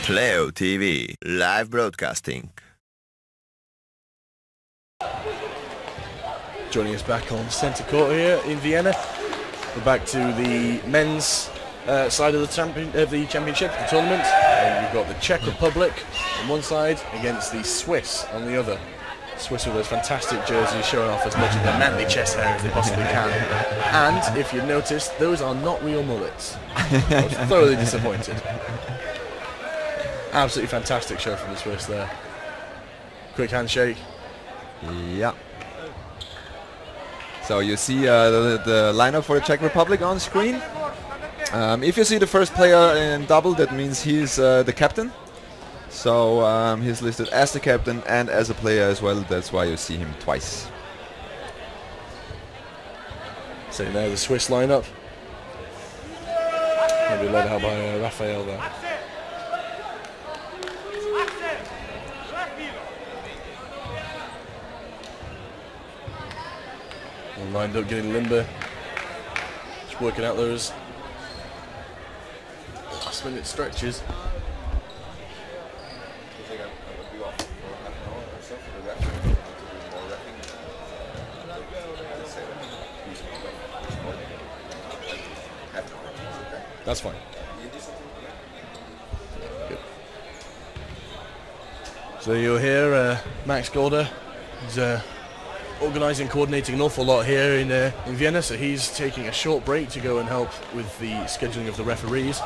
Cleo TV, live broadcasting. Joining us back on centre court here in Vienna. We're back to the men's side of the championship, the tournament. And we've got the Czech Republic on one side against the Swiss on the other. Swiss with those fantastic jerseys showing off as much of their manly chest hair as they possibly can. And if you noticed, those are not real mullets. I was thoroughly disappointed. Absolutely fantastic show from the Swiss there. Quick handshake. Yeah. So you see the lineup for the Czech Republic on screen. If you see the first player in double, that means he's the captain. So he's listed as the captain and as a player as well. That's why you see him twice. So now the Swiss lineup. Maybe led out by Raphael there. All lined up, getting limber. Just working out those last minute stretches. That's fine. Good. So you'll hear Max Golder is organising, coordinating an awful lot here in Vienna, so he's taking a short break to go and help with the scheduling of the referees,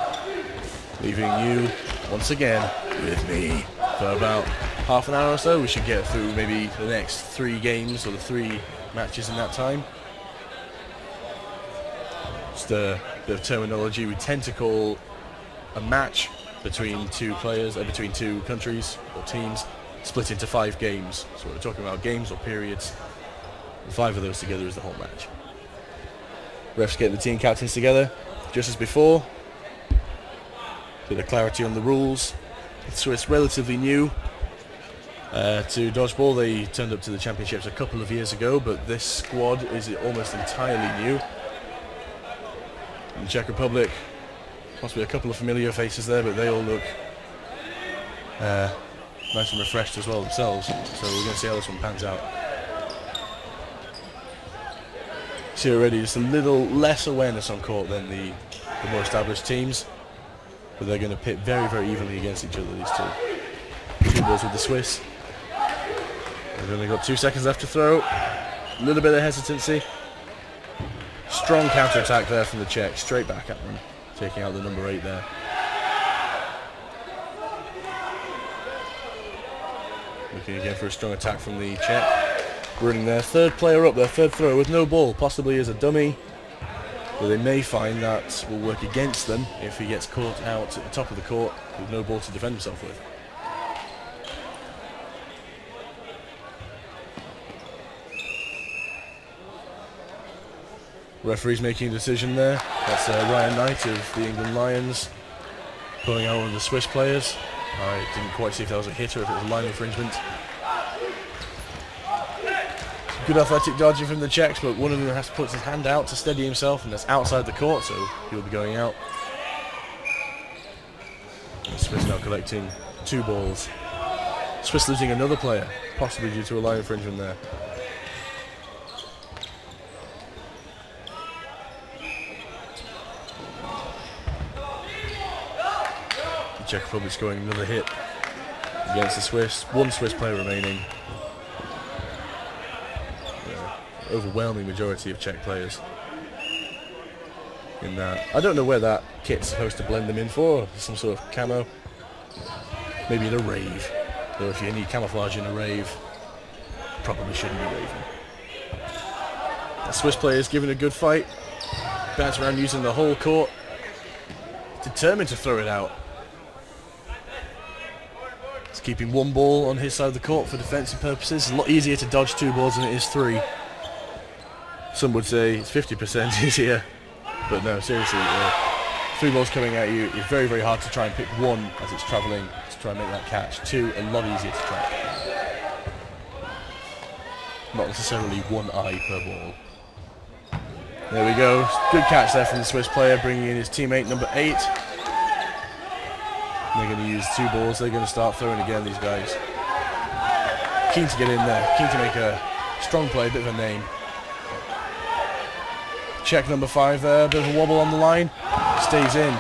leaving you once again with me for about half an hour or so. We should get through maybe the next 3 games or the 3 matches in that time. Just a bit of terminology, we tend to call a match between 2 players, between 2 countries or teams, split into 5 games. So we're talking about games or periods. 5 of those together is the whole match. Refs get the team captains together, just as before. Bit of clarity on the rules. The Swiss relatively new to dodgeball. They turned up to the championships a couple of years ago, but this squad is almost entirely new. In the Czech Republic, possibly a couple of familiar faces there, but they all look nice and refreshed as well themselves. So we're going to see how this one pans out. See already just a little less awareness on court than the more established teams, but they're going to pit very, very evenly against each other, these two balls with the Swiss. They've only got 2 seconds left to throw. A little bit of hesitancy. Strong counter-attack there from the Czech, straight back at them, taking out the number 8 there. Looking again for a strong attack from the Czech. Running their 3rd player up, their 3rd throw with no ball, possibly as a dummy. But they may find that will work against them if he gets caught out at the top of the court with no ball to defend himself with. Referee's making a decision there. That's Ryan Knight of the England Lions pulling out one of the Swiss players. I didn't quite see if that was a hit or if it was a line infringement. Good athletic dodging from the Czechs, but one of them has to put his hand out to steady himself, and that's outside the court, so he'll be going out. And Swiss now collecting 2 balls. Swiss losing another player, possibly due to a line infringement there. The Czech Republic scoring another hit against the Swiss. 1 Swiss player remaining. Overwhelming majority of Czech players in that. I don't know where that kit's supposed to blend them in for, some sort of camo. Maybe in a rave, or if you need camouflage in a rave, probably shouldn't be raving. The Swiss players giving a good fight, bounce around using the whole court, determined to throw it out. He's keeping 1 ball on his side of the court for defensive purposes. It's a lot easier to dodge 2 balls than it is 3. Some would say it's 50% easier, but no, seriously, 3 balls coming at you, it's very, very hard to try and pick 1 as it's travelling to try and make that catch. 2, a lot easier to track. Not necessarily 1 eye per ball. There we go, good catch there from the Swiss player, bringing in his teammate number 8. They're going to use 2 balls. They're going to start throwing again, these guys. Keen to get in there. Keen to make a strong play, a bit of a name. Czech number 5 there. Bit of a wobble on the line. Stays in.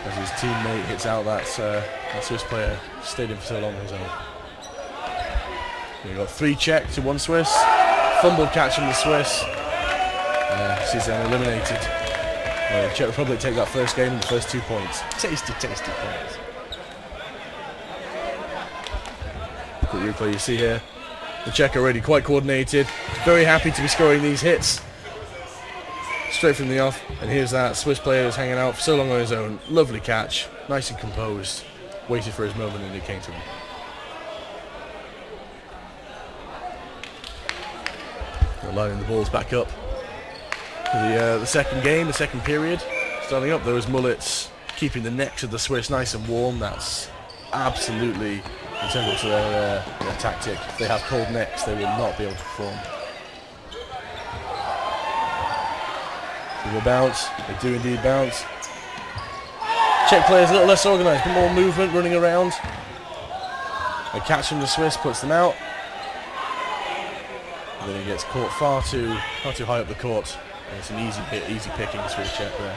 As his teammate hits out that Swiss player. Stayed in for so long on his own. We've got 3 Czech to 1 Swiss. Fumbled catch from the Swiss. Sees them eliminated. The Czech Republic take that first game and the first 2 points. Tasty, tasty points. Quick replay you see here. The Czech are already quite coordinated. Very happy to be scoring these hits. Straight from the off. And here's that Swiss player who's hanging out for so long on his own. Lovely catch. Nice and composed. Waited for his moment and it came to him. They're lining the balls back up. The second game, the second period, starting up. Those mullets keeping the necks of the Swiss nice and warm. That's absolutely integral to their tactic. If they have cold necks, they will not be able to perform. So they bounce. They do indeed bounce. Czech players a little less organised, a bit more movement, running around. A catch from the Swiss puts them out. And then he gets caught far too high up the court. And it's an easy hit, easy pickings for the Czech there.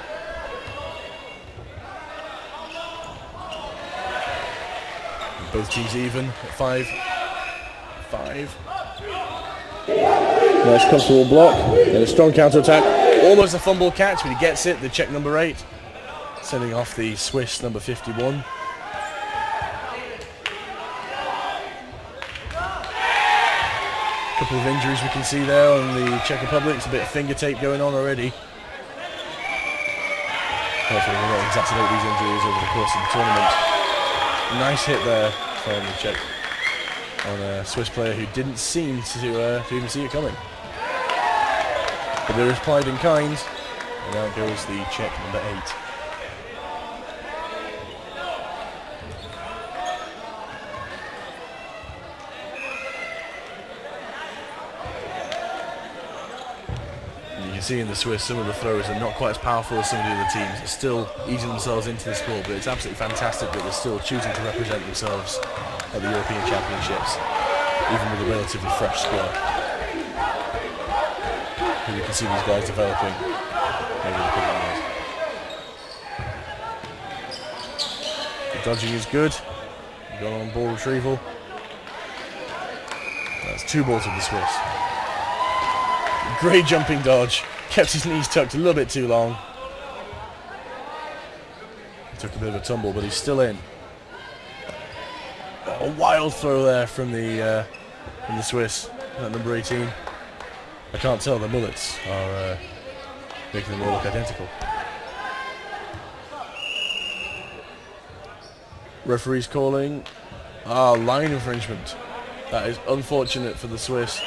And both teams even at 5. Nice comfortable block. And a strong counter attack. Almost a fumble catch, but he gets it. The Czech number 8, sending off the Swiss number 51. Couple of injuries we can see there on the Czech Republic. It's a bit of finger tape going on already. Hopefully we'll not exacerbate these injuries over the course of the tournament. Nice hit there from the Czech on a Swiss player who didn't seem to even see it coming. But there is pride in kind, and out goes the Czech number 8. You can see in the Swiss, some of the throws are not quite as powerful as some of the other teams. They're still easing themselves into the score, but it's absolutely fantastic that they're still choosing to represent themselves at the European Championships, even with a relatively fresh squad. And you can see these guys developing over the coming years. The dodging is good. Got on ball retrieval. That's 2 balls of the Swiss. Great jumping dodge. Kept his knees tucked a little bit too long. He took a bit of a tumble, but he's still in. A wild throw there from the Swiss. At number 18. I can't tell, the mullets are making them all look identical. Referee's calling. Line infringement. That is unfortunate for the Swiss.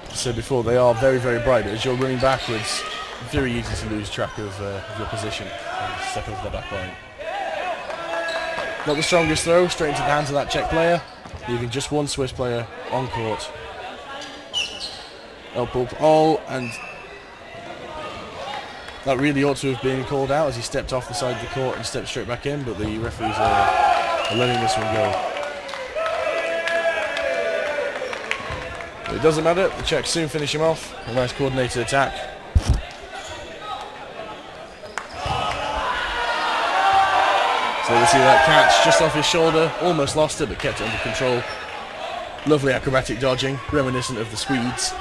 As I said before, they are very, very bright, but as you're running backwards, very easy to lose track of your position and step over the back line. Not the strongest throw, straight into the hands of that Czech player, leaving just 1 Swiss player on court. Up, and that really ought to have been called out as he stepped off the side of the court and stepped straight back in, but the referees are letting this one go. But it doesn't matter, the Czechs soon finish him off. A nice coordinated attack. So we see that catch just off his shoulder, almost lost it but kept it under control. Lovely acrobatic dodging, reminiscent of the Swedes.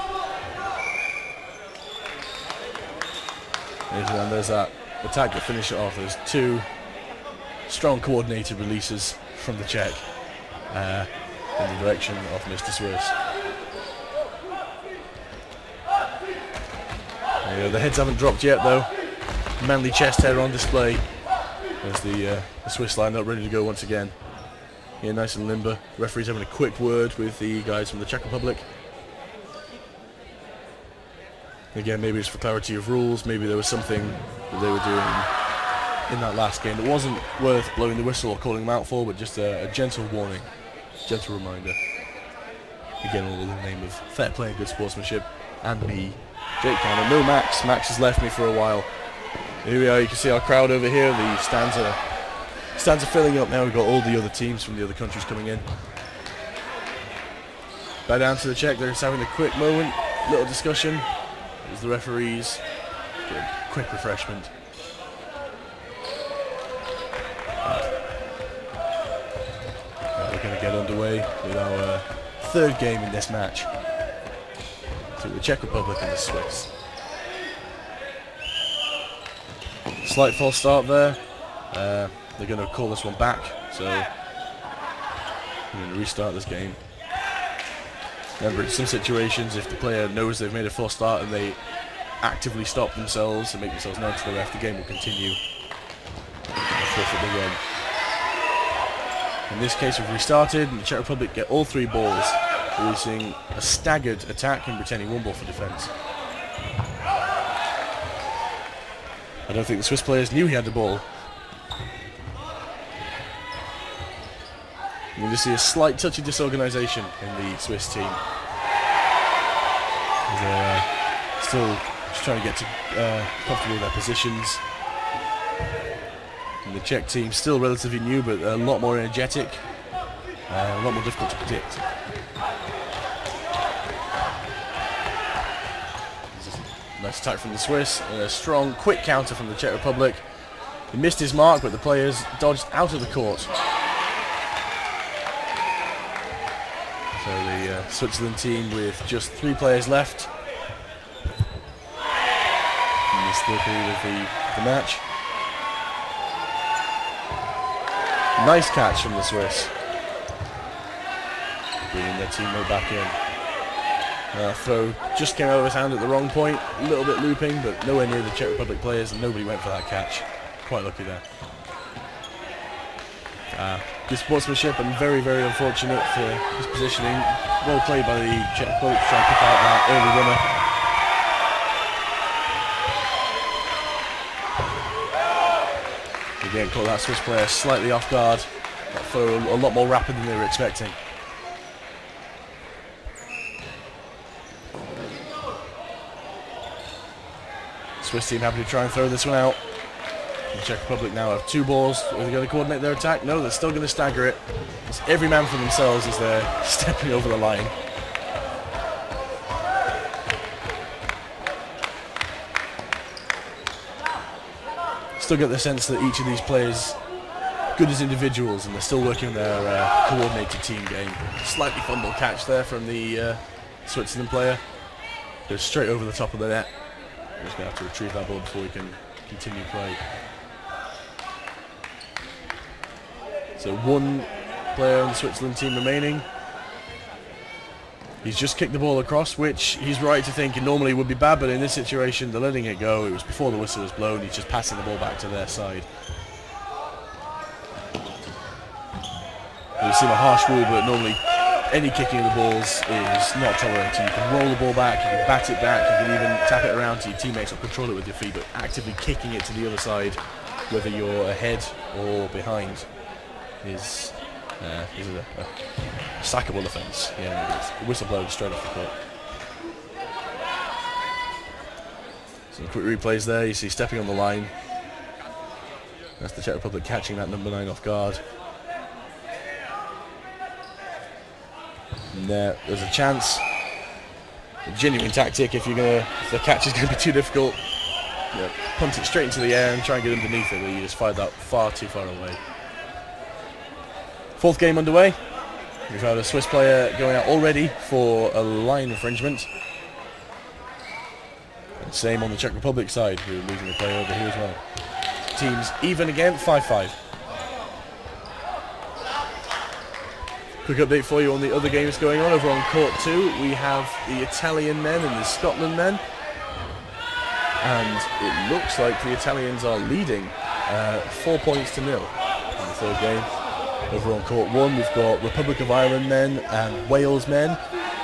And there's that attack that finished it off. There's 2 strong coordinated releases from the Czech in the direction of Mr. Swiss. The heads haven't dropped yet though. Manly chest hair on display as the Swiss line up ready to go once again. Yeah, nice and limber. Referee's having a quick word with the guys from the Czech Republic. Again, maybe it's for clarity of rules, maybe there was something that they were doing in that last game that wasn't worth blowing the whistle or calling them out for, but just a gentle warning, gentle reminder. Again, all in the name of fair play and good sportsmanship, and me, Jake Cannon. No Max. Max has left me for a while. Here we are, you can see our crowd over here. The stands are filling up now. We've got all the other teams from the other countries coming in. Back down to the Czech, they're just having a quick moment, little discussion as the referees get a quick refreshment. We're going to get underway with our third game in this match. So the Czech Republic and the Swiss. Slight false start there. They're going to call this one back, so I'm going to restart this game. Remember, in some situations, if the player knows they've made a false start and they actively stop themselves and make themselves known to the ref, the game will continue. Forfeit the run. In this case, we've restarted, and the Czech Republic get all 3 balls, releasing a staggered attack and retaining 1 ball for defence. I don't think the Swiss players knew he had the ball. You can just see a slight touch of disorganisation in the Swiss team. They're still just trying to get comfortable with their positions. And the Czech team still relatively new, but a lot more energetic, a lot more difficult to predict. Nice attack from the Swiss, and a strong, quick counter from the Czech Republic. He missed his mark, but the players dodged out of the court. So the Switzerland team with just 3 players left in this third period of the match. Nice catch from the Swiss, bringing their teammate back in. Throw just came out of his hand at the wrong point, a little bit looping, but nowhere near the Czech Republic players, and nobody went for that catch. Quite lucky there. Good sportsmanship and very, very unfortunate for his positioning. Well played by the Czech Republic to try and pick out that early runner. Again, caught that Swiss player slightly off guard. That throw a lot more rapid than they were expecting. Swiss team happy to try and throw this one out. The Czech Republic now have 2 balls. Are they going to coordinate their attack? No, they're still going to stagger it. It's every man for themselves as they're stepping over the line. Still get the sense that each of these players good as individuals, and they're still working on their coordinated team game. Slightly fumble catch there from the Switzerland player. Goes straight over the top of the net. We're just going to have to retrieve that ball before we can continue play. So 1 player on the Switzerland team remaining. He's just kicked the ball across, which he's right to think normally would be bad, but in this situation they're letting it go. It was before the whistle was blown. He's just passing the ball back to their side. It would seem a harsh rule, but normally any kicking of the balls is not tolerated. You can roll the ball back, you can bat it back, you can even tap it around to your teammates or control it with your feet, but actively kicking it to the other side, whether you're ahead or behind, is a sackable offence. Yeah, it's whistle blown straight off the court. Some quick replays there. You see stepping on the line. That's the Czech Republic catching that number 9 off guard. And there's a chance, a genuine tactic. If the catch is going to be too difficult, punt it straight into the air and try and get underneath it. But you just fired that far too far away. 4th game underway. We've had a Swiss player going out already for a line infringement. And same on the Czech Republic side, who are losing a player over here as well. Teams even again, 5-5. Quick update for you on the other games going on. Over on court 2, we have the Italian men and the Scotland men. And it looks like the Italians are leading 4 points to 0 in the 3rd game. Over on court 1, we've got Republic of Ireland men and Wales men,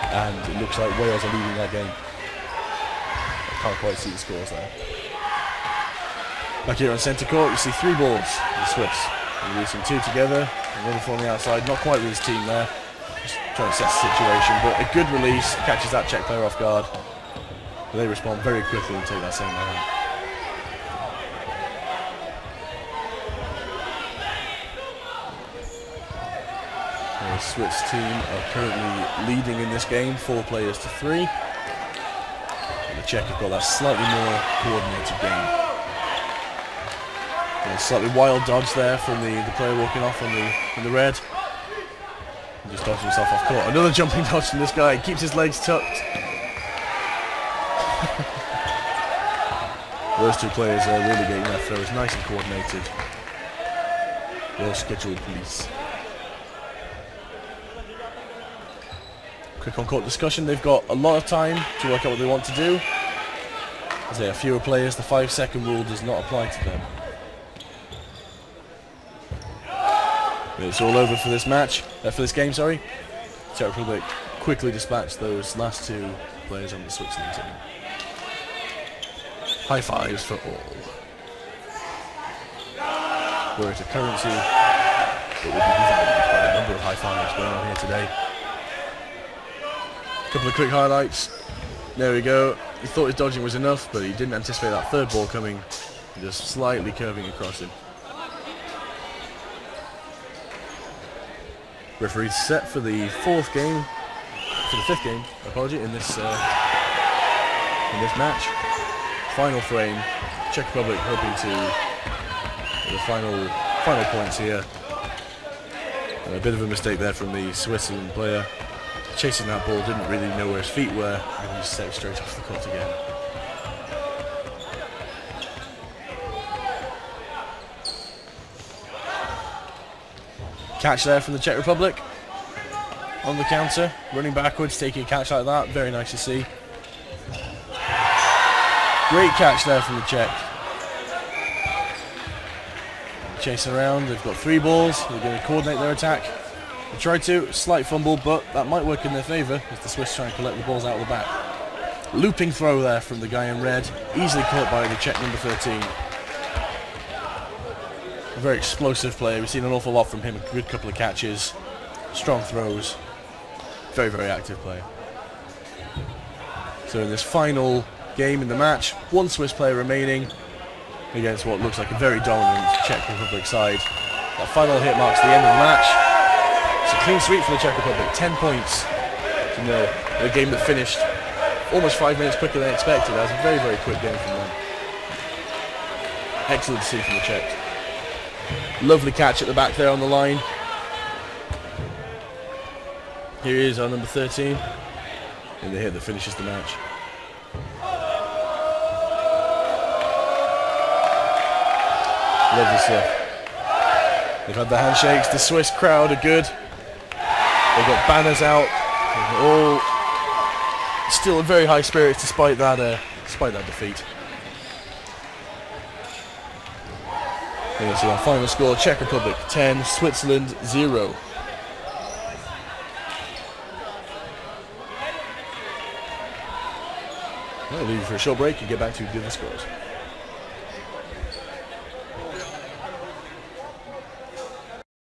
and it looks like Wales are leading that game. I can't quite see the scores there. Back here on centre court, you see 3 balls, the Swiss. Releasing 2 together, another 4 on the outside, not quite with his team there. Just trying to set the situation, but a good release, catches that Czech player off guard. But they respond very quickly and take that same man. The Swiss team are currently leading in this game, 4 players to 3. And the Czech have got that slightly more coordinated game. And a slightly wild dodge there from the player walking off in the red. He just dodged himself off court. Another jumping dodge from this guy. He keeps his legs tucked. Those 2 players are really getting their throws nice and coordinated. Well scheduled police. Quick on-court discussion. They've got a lot of time to work out what they want to do. As there are fewer players, the 5-second rule does not apply to them. It's all over for this match, for this game, sorry. Czech Republic quickly dispatched those last 2 players on the Switzerland team. High fives for all. Were it a currency, it would be devalued by the number of high fives going on here today. A couple of quick highlights. There we go. He thought his dodging was enough, but he didn't anticipate that 3rd ball coming, just slightly curving across him. Referee set for the 5th game, apology, in this match. Final frame, Czech Republic hoping to the final points here. And a bit of a mistake there from the Switzerland player. Chasing that ball, didn't really know where his feet were, and he stepped straight off the court again. Catch there from the Czech Republic. On the counter, running backwards, taking a catch like that. Very nice to see. Great catch there from the Czech. Chasing around, they've got 3 balls. They're going to coordinate their attack. They tried to, slight fumble, but that might work in their favour as the Swiss try and collect the balls out of the back. Looping throw there from the guy in red. Easily caught by the Czech number 13. A very explosive player. We've seen an awful lot from him. A good couple of catches, strong throws. Very, very active player. So in this final game in the match, 1 Swiss player remaining against what looks like a very dominant Czech Republic side. That final hit marks the end of the match. It's a clean sweep for the Czech Republic. 10 points in a game that finished almost 5 minutes quicker than expected. That was a very, very quick game from them. Excellent to see from the Czechs. Lovely catch at the back there on the line. Here is our number 13. And the hit that finishes the match. Lovely stuff. They've had the handshakes. The Swiss crowd are good. They've got banners out. They're all still in very high spirits despite that defeat. And you see our final score: Czech Republic 10, Switzerland 0. I'll leave you for a short break and get back to the other scores.